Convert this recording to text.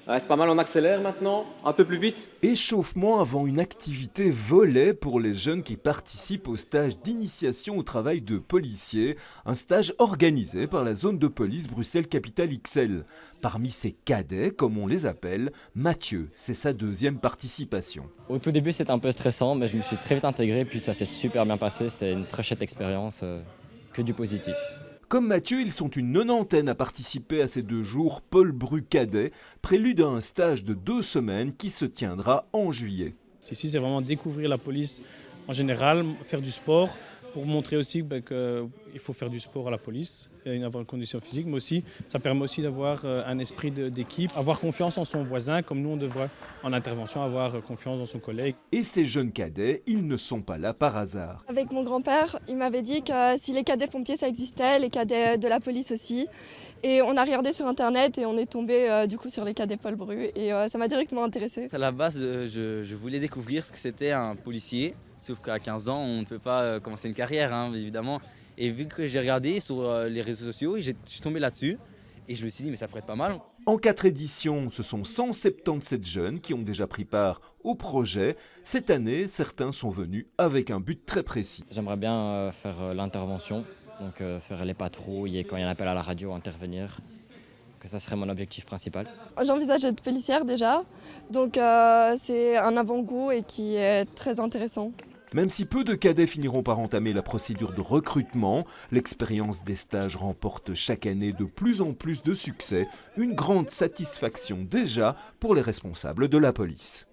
Ouais, c'est pas mal, on accélère maintenant, un peu plus vite. Échauffement avant une activité volet pour les jeunes qui participent au stage d'initiation au travail de policier, un stage organisé par la zone de police Bruxelles-Capitale XL. Parmi ces cadets, comme on les appelle, Mathieu, c'est sa deuxième participation. Au tout début, c'était un peu stressant, mais je me suis très vite intégré, puis ça s'est super bien passé. C'est une très chouette expérience, que du positif. Comme Mathieu, ils sont une 90aine à participer à ces 2 jours Paul Bru Cadet, prélude à un stage de 2 semaines qui se tiendra en juillet. Ici, c'est vraiment découvrir la police en général, faire du sport, pour montrer aussi qu'il faut faire du sport à la police, et avoir une condition physique, mais aussi ça permet aussi d'avoir un esprit d'équipe, avoir confiance en son voisin, comme nous on devrait en intervention avoir confiance dans son collègue. Et ces jeunes cadets, ils ne sont pas là par hasard. Avec mon grand-père, il m'avait dit que si les cadets pompiers ça existait, les cadets de la police aussi. Et on a regardé sur internet et on est tombé du coup sur les cadets Paul Bru et ça m'a directement intéressée. À la base, je voulais découvrir ce que c'était un policier, sauf qu'à 15 ans, on ne peut pas commencer une carrière, hein, évidemment. Et vu que j'ai regardé sur les réseaux sociaux, je suis tombé là-dessus et je me suis dit, mais ça pourrait être pas mal. En 4 éditions, ce sont 177 jeunes qui ont déjà pris part au projet. Cette année, certains sont venus avec un but très précis. J'aimerais bien faire l'intervention, donc faire les patrouilles et quand il y a un appel à la radio, intervenir. Que ça serait mon objectif principal. J'envisage d'être policière déjà, donc c'est un avant-goût et qui est très intéressant. Même si peu de cadets finiront par entamer la procédure de recrutement, l'expérience des stages remporte chaque année de plus en plus de succès, une grande satisfaction déjà pour les responsables de la police.